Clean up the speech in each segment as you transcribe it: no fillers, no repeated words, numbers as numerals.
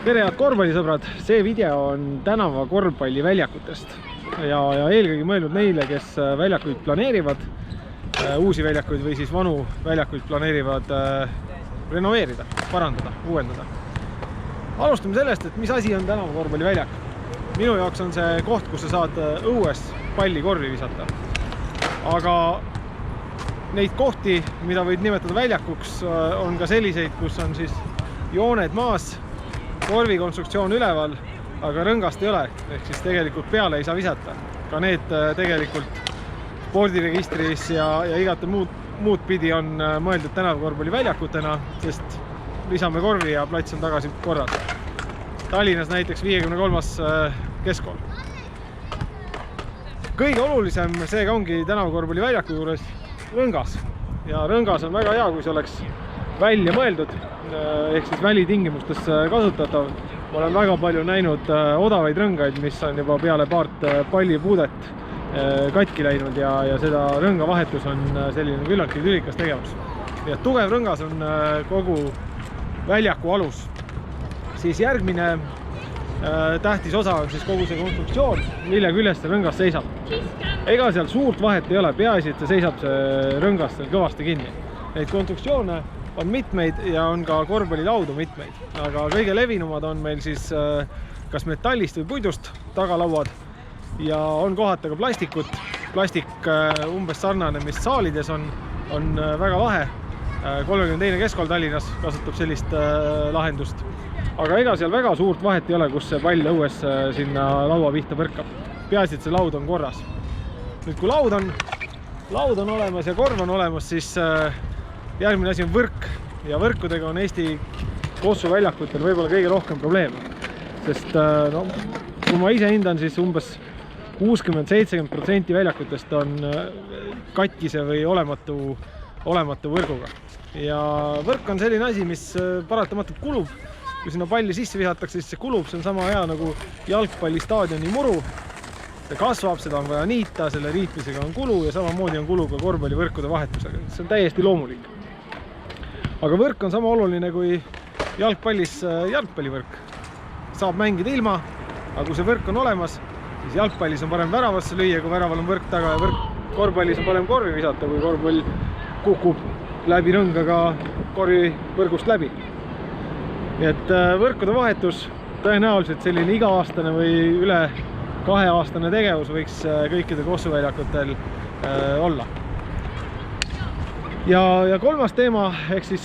Tere head korvpallisõbrad, see video on tänava korvpalliväljakutest ja eelkõige mõeldud neile, kes väljakuid planeerivad, uusi väljakuid või siis vanu väljakuid planeerivad renoveerida, parandada, uuendada. Alustame sellest, et mis asi on tänava korvpalliväljak. Minu jaoks on see koht, kus sa saad õues palli korvi visata. Aga neid kohti, mida võid nimetada väljakuks, on ka selliseid, kus on siis jooned maas, korvi konstruktsioon üleval, aga rõngast ei ole, ehk siis tegelikult peale ei saa visata. Ka need tegelikult spordiregistris ja igate muud pidi on mõeldud tänavakorvpalliväljakutena, sest lisame korvi ja plats on tagasi korras. Tallinnas näiteks 53. keskkool. Kõige olulisem seega ongi tänavakorvpalliväljaku juures rõngas. Ja rõngas on väga hea, kui see oleks välja mõeldud, ehk siis välitingimustes kasutatav. Ma olen väga palju näinud odavaid rõngaid, mis on juba peale paart pallipuudet katki läinud ja seda rõnga vahetus on selline küllaltki tülikas tegevus. Ja tugev rõngas on kogu väljaku alus. Siis järgmine tähtis osa on siis kogu see konstruktsioon, mille küljes see rõngas seisab. Ega seal suurt vahet ei ole, peaasi, et see seisab see rõngas kõvasti kinni. Neid konstruktsioone on mitmeid ja on ka korvpallilaudu mitmeid, aga kõige levinumad on meil siis kas metallist või puidust tagalauad ja on kohata ka plastikut. Plastik umbes sarnane, mis saalides on väga lahe. 32. keskkool Tallinnas kasutab sellist lahendust. Aga ega seal väga suurt vahet ei ole, kus see pall õues sinna laua pihta põrkab. Peaasi, et see laud on korras. Nüüd, kui laud on olemas ja korv on olemas, siis järgmine asi on võrk ja võrkudega on Eesti kossuväljakutel võib-olla kõige rohkem probleeme, sest kui ma ise hindan, siis umbes 60-70% väljakutest on katkise või olematu võrguga. Ja võrk on selline asi, mis paratamatult kulub. Kui sinna palli sisse visatakse, siis see kulub, see on sama hea nagu jalgpallistaadioni muru. See kasvab, seda on vaja niita, selle riitmisega on kulu ja samamoodi on kulu ka korvpallivõrkude vahetusega. See on täiesti loomulik. Aga võrk on sama oluline kui jalgpallis jalgpallivõrk. Saab mängida ilma, aga kui see võrk on olemas, siis jalgpallis on parem väravasse lüüa, kui väraval on võrk taga ja korvpallis on parem korvi visata, kui korvpall kukub läbi rõngaga korvi võrgust läbi. Nii et võrkude vahetus tõenäoliselt selline iga-aastane või üle 2-aastane tegevus võiks kõikide kossuväljakutel olla. Ja kolmas teema, ehk siis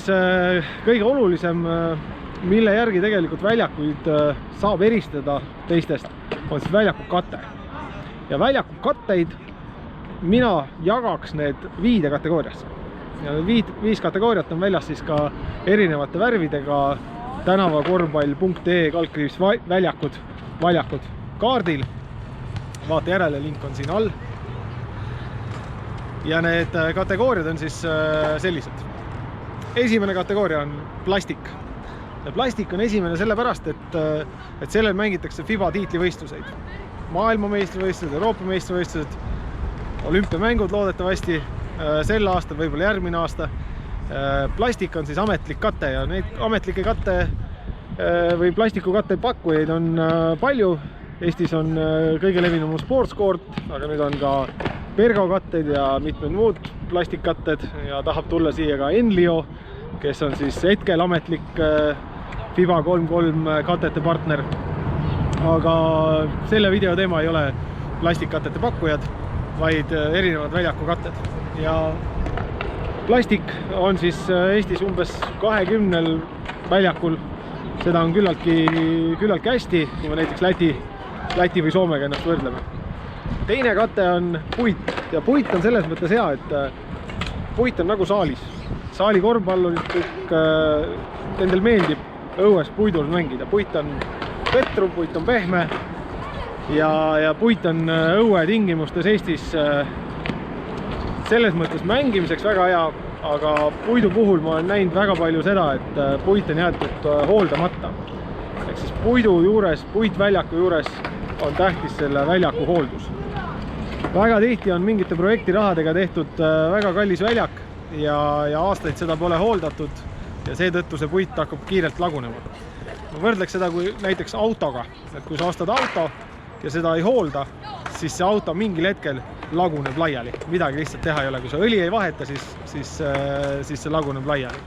kõige olulisem, mille järgi tegelikult väljakuid saab eristada teistest, on siis väljaku kate. Ja väljaku katteid mina jagaks need 5 kategooriasse. Ja 5 kategooriat on väljas siis ka erinevate värvidega tänavakorvpall.ee väljakud kaardil. Vaata järele, link on siin all. Ja need kategooriad on siis sellised. Esimene kategooria on plastik. Ja plastik on esimene sellepärast, et sellel mängitakse FIBA tiitlivõistluseid. Maailmameistrivõistlused, Euroopa meistrivõistlused, olümpiamängud loodetavasti sel aastal, võib-olla järgmine aasta. Plastik on siis ametlik kate ja neid ametlikke katte või plastikukatte pakkujaid on palju. Eestis on kõige levinum Sportsport, aga nüüd on ka Pergo katted ja mitmed muud plastikkatted ja tahab tulla siia ka Enlio, kes on siis hetkel ametlik FIBA 3-3 katete partner. Aga selle video teema ei ole plastikkatete pakkujad, vaid erinevad väljakukatted. Ja plastik on siis Eestis umbes 20 väljakul. Seda on küllaltki hästi, kui me näiteks Läti või Soomega ennast võrdleme. Teine kate on puit ja puit on selles mõttes hea, et puit on nagu saalis. Saali korvpallurid, nendel meeldib õues puidul mängida. Puit on petru, puit on pehme ja puit on õue tingimustes Eestis selles mõttes mängimiseks väga hea, aga puidu puhul ma olen näinud väga palju seda, et puit on jäetud hooldamata. Ehk siis puitväljaku juures on tähtis selle väljaku hooldus. Väga tihti on mingite projektirahadega tehtud väga kallis väljak ja aastaid seda pole hooldatud ja seetõttu see puit hakkab kiirelt lagunema. võrdleks seda kui näiteks autoga, et kui sa ostad auto ja seda ei hoolda, siis see auto mingil hetkel laguneb laiali, midagi lihtsalt teha ei ole, kui sa õli ei vaheta, siis see laguneb laiali.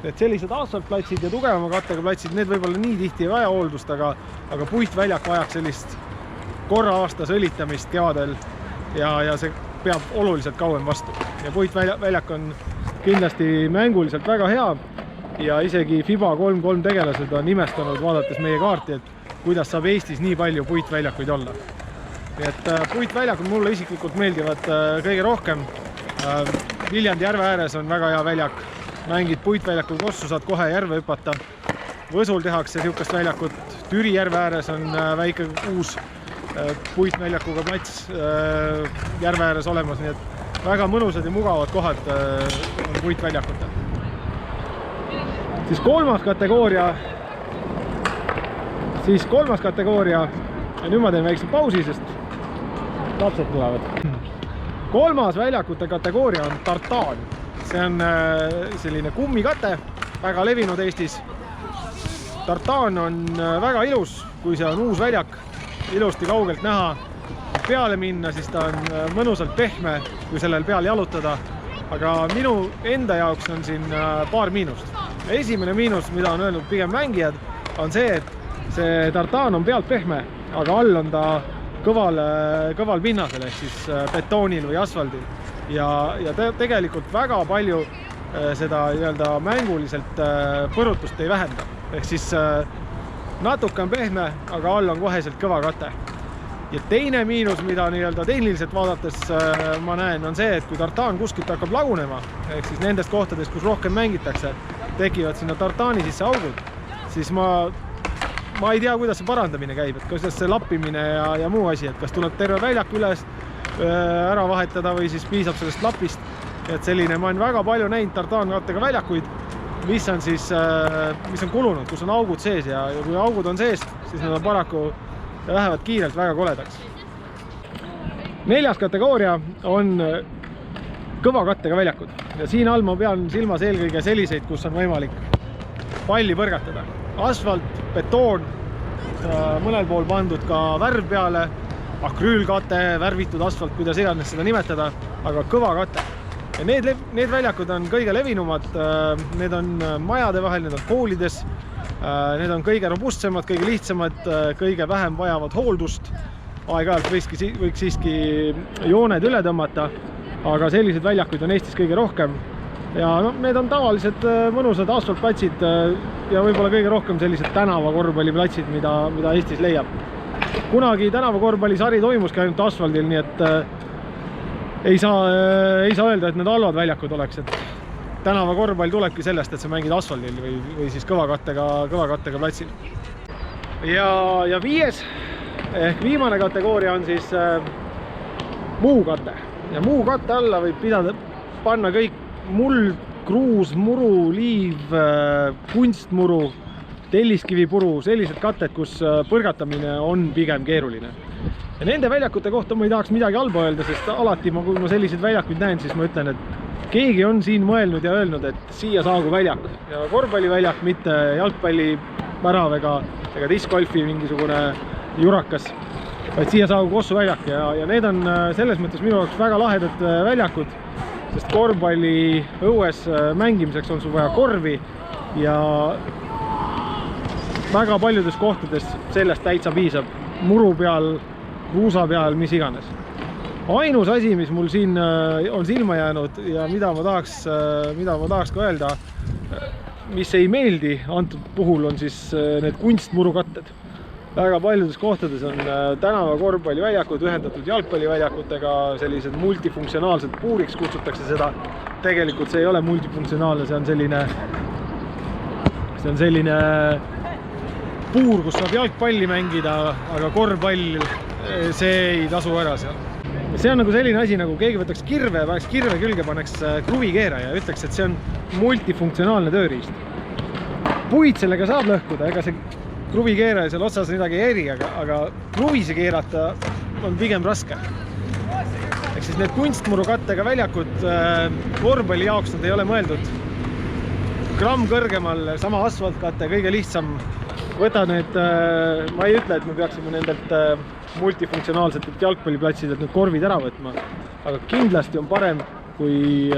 Et sellised asfaltplatsid ja tugevama kattega platsid, need võib-olla nii tihti ei vaja hooldust, aga puitväljak vajaks sellist korra aastas õlitamist kevadel ja see peab oluliselt kauem vastu. Ja puitväljak on kindlasti mänguliselt väga hea ja isegi FIBA 3-3 tegelased on imestanud vaadates meie kaarti, et kuidas saab Eestis nii palju puitväljakuid olla. Nii et puitväljakud mulle isiklikult meeldivad kõige rohkem. Viljandi järve ääres on väga hea väljak. Mängid puitväljakul kossu, saad kohe järve hüpata. Võsul tehakse niisugust väljakut. Türi järve ääres on väike uus puitväljakuga plats järve ääres olemas, nii et väga mõnusad ja mugavad kohad on puitväljakutel. Siis kolmas kategooria, ja nüüd ma teen väikse pausi, sest lapsed tulevad. Kolmas väljakute kategooria on tartaan. See on selline kummikate, väga levinud Eestis. Tartaan on väga ilus, kui see on uus väljak, ilusti kaugelt näha. Peale minna, siis ta on mõnusalt pehme, kui sellel peal jalutada. Aga minu enda jaoks on siin paar miinust. Esimene miinus, mida on öelnud pigem mängijad, on see, et see tartaan on pealt pehme, aga all on ta kõval pinnasel, ehk siis betoonil või asfaldil. Ja tegelikult väga palju seda mänguliselt põrutust ei vähenda. Ehk siis natuke on pehme, aga all on koheselt kõva kate. Ja teine miinus, mida tehniliselt vaadates ma näen, on see, et kui tartaan kuskilt hakkab lagunema, ehk siis nendest kohtadest, kus rohkem mängitakse, tekivad sinna tartaani sisse augud, siis ma ei tea, kuidas see parandamine käib, et kas see lappimine ja muu asi, et kas tuleb terve väljak üles ära vahetada või siis piisab sellest lapist. Et selline, ma olen väga palju näinud tartaankattega väljakuid, mis on kulunud, kus on augud sees ja kui augud on sees, siis nad on paraku lähevad kiirelt väga koledaks. Neljas kategooria on kõva kattega väljakud ja siin all ma pean silmas eelkõige selliseid, kus on võimalik palli põrgatada. Asfalt, betoon, mõnel pool pandud ka värv peale, akrüülkate, värvitud asfalt, kuidas iganes seda nimetada, aga kõva kate. Ja need väljakud on kõige levinumad, need on majade vahel, need on koolides, need on kõige robustsemad, kõige lihtsamad, kõige vähem vajavad hooldust. Aeg-ajalt võiks siiski jooned üle tõmmata, aga sellised väljakuid on Eestis kõige rohkem. Ja need on tavalised mõnusad asfaltplatsid ja võib-olla kõige rohkem sellised tänavakorvpalliplatsid, mida Eestis leiab. Kunagi tänavakorvpallisari toimuski ainult asfaldil, nii et ei saa öelda, et need halvad väljakud oleks. Tänavakorvpall tulebki sellest, et sa mängid asfaldil või siis kõva kattega platsil. Ja viies ehk viimane kategooria on siis muu kate. Ja muu katte alla võib panna kõik muld, kruus, muru, liiv, kunstmuru, telliskivipuru, sellised katted, kus põrgatamine on pigem keeruline. Ja nende väljakute kohta ma ei tahaks midagi halba öelda, sest alati kui ma selliseid väljakuid näen, siis ma ütlen, et keegi on siin mõelnud ja öelnud, et siia saagu väljak. Ja korvpalliväljak, mitte jalgpallipärav ega discgolfi mingisugune jurakas, vaid siia saagu Kossu väljak. Ja need on selles mõttes minu jaoks väga lahedad väljakud, sest korvpalli õues mängimiseks on sul vaja korvi ja väga paljudes kohtades sellest täitsa piisab. Muru peal, kruusa peal, mis iganes. Ainus asi, mis mul siin on silma jäänud ja mida ma tahaks ka öelda, mis ei meeldi antud puhul, on siis need kunstmurukatted. Väga paljudes kohtades on tänava korvpalliväljakud ühendatud jalgpalliväljakutega, sellised multifunktsionaalsed puuriks kutsutakse seda. Tegelikult see ei ole multifunktsionaalne, see on selline puur, kus saab jalgpalli mängida, aga korvpall, see ei tasu ära seal. See on nagu selline asi, nagu keegi võtaks kirve, paneks kirve külge, paneks kruvikeera ja ütleks, et see on multifunktsionaalne tööriist. Puid sellega saab lõhkuda, ega see kruvikeera ja seal otsas midagi ei eri, aga kruvisi keerata on pigem raske. Ehk siis need kunstmurukattega väljakud korvpalli jaoks nad ei ole mõeldud. Gramm kõrgemal, sama asfaltkatte, kõige lihtsam võta need, ma ei ütle, et me peaksime nendelt multifunktsionaalsetelt jalgpalliplatsidelt need korvid ära võtma, aga kindlasti on parem, kui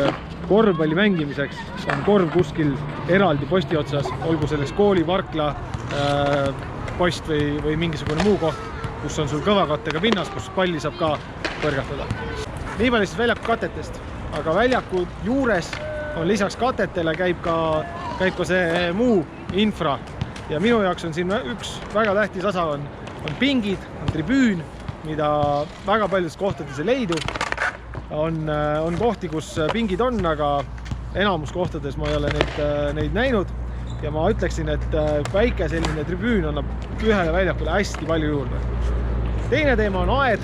korvpalli mängimiseks on korv kuskil eraldi posti otsas, olgu selleks kooli, parkla, post või mingisugune muu koht, kus on sul kõvakattega pinnas, kus palli saab ka põrgatada. Nii palju siis väljaku katetest, aga väljaku juures on lisaks katetele käib ka see muu infra ja minu jaoks on siin üks väga tähtis osa on pingid, on tribüün, mida väga paljudes kohtades ei leidu. On kohti, kus pingid on, aga enamus kohtades ma ei ole neid näinud ja ma ütleksin, et väike selline tribüün annab ühele väljakule hästi palju juurde. Teine teema on aed,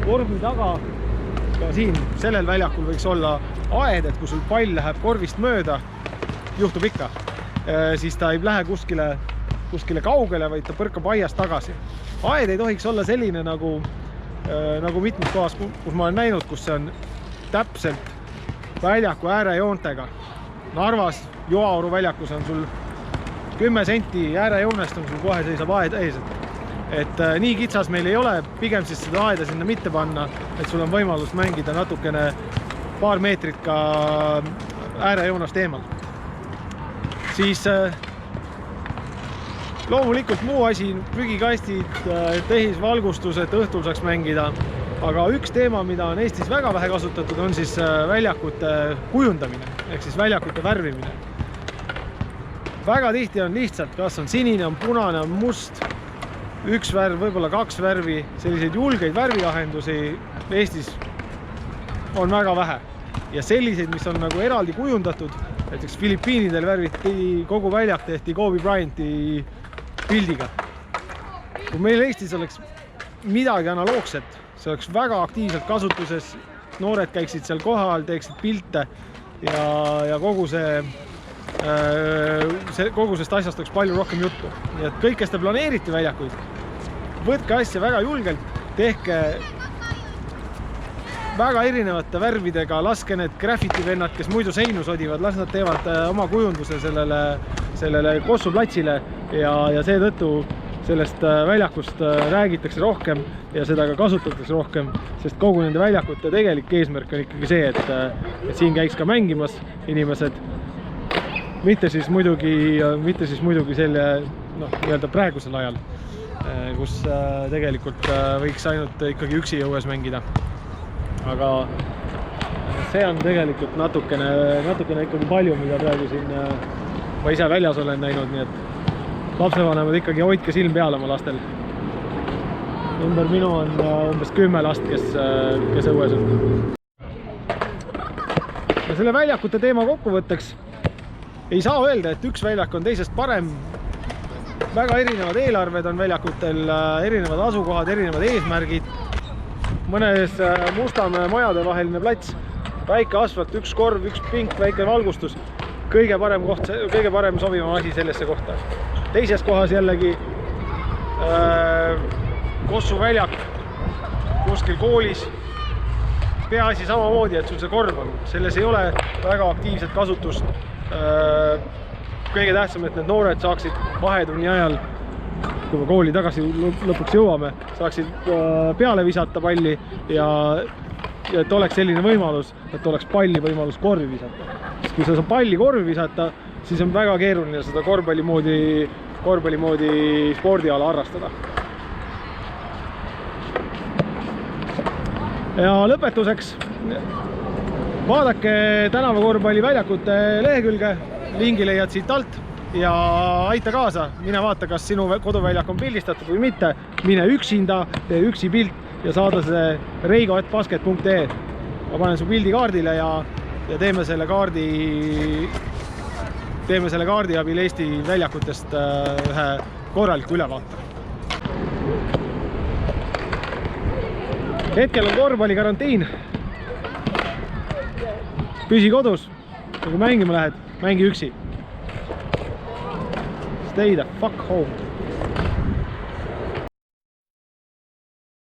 korvi taga, ka siin sellel väljakul võiks olla aed, et kui sul pall läheb korvist mööda, juhtub ikka, siis ta ei lähe kuskile kaugele, vaid ta põrkab aiast tagasi. Aed ei tohiks olla selline nagu mitmes kohas, kus ma olen näinud, kus see on täpselt väljaku äärejoontega. Narvas Joaoru väljakus on sul 10 senti äärejoonest on sul kohe seisab aed ees. Et nii kitsas meil ei ole, pigem siis seda aeda sinna mitte panna, et sul on võimalus mängida natukene paar meetrit ka äärejoonast eemal. Siis loomulikult muu asi, prügikastid, tehisvalgustus, et õhtul saaks mängida. Aga üks teema, mida on Eestis väga vähe kasutatud, on siis väljakute kujundamine, ehk siis väljakute värvimine. Väga tihti on lihtsalt, kas on sinine, on punane, on must, üks värv, võib-olla 2 värvi, selliseid julgeid värvilahendusi Eestis on väga vähe. Ja selliseid, mis on nagu eraldi kujundatud, näiteks Filipiinidel värviti kogu väljak tehti Kobe Bryanti pildiga. Kui meil Eestis oleks midagi analoogset, see oleks väga aktiivselt kasutuses, noored käiksid seal kohal, teeksid pilte ja kogu sellest asjast oleks palju rohkem juttu. Nii et kõik, kes te planeerite väljakuid, võtke asja väga julgelt, tehke väga erinevate värvidega, laske need graffiti-vennad, kes muidu seinu sodivad, las nad teevad oma kujunduse sellele Kossu platsile ja seetõttu sellest väljakust räägitakse rohkem ja seda ka kasutatakse rohkem, sest kogu nende väljakute tegelik eesmärk on ikkagi see, et siin käiks ka mängimas inimesed, mitte siis muidugi selle nii-öelda praegusel ajal, kus tegelikult võiks ainult ikkagi üksi õues mängida. Aga see on tegelikult natukene ikkagi palju, mida praegu siin ma ise väljas olen näinud, nii et lapsevanemad ikkagi hoidke silm peale oma lastel. Ümber minu on umbes 10 last, kes õues on. Ja selle väljakute teema kokkuvõtteks ei saa öelda, et üks väljak on teisest parem. Väga erinevad eelarved on väljakutel, erinevad asukohad, erinevad eesmärgid. Mõnes Mustamäe majade vaheline plats, väike asfalt, üks korv, üks pink, väike valgustus. Kõige parem sobivam asi sellesse kohta. Teises kohas jällegi Kossu väljak kuskil koolis. Peaasi samamoodi, et sul see korv on. Selles ei ole väga aktiivset kasutust. Kõige tähtsam, et need noored saaksid vahetunni ajal, kui me kooli tagasi lõpuks jõuame, saaksid peale visata palli ja et oleks selline võimalus, et oleks palli võimalus korvi visata. Sest kui sa saad palli korvi visata, siis on väga keeruline seda korvpalli moodi spordiala harrastada. Ja lõpetuseks vaadake tänavakorvpalli väljakute lehekülge, lingi leiad siit alt ja aita kaasa. Mine vaata, kas sinu koduväljak on pildistatud või mitte. Mine üksinda, tee üksi pilt ja saada see reigo@basket.ee. Ma panen su pildi kaardile ja teeme selle kaardi abil Eesti väljakutest ühe korraliku ülevaate. Hetkel on korvpalli karantiin. Püsi kodus, kui mängima lähed, mängi üksi. Stay the fuck home.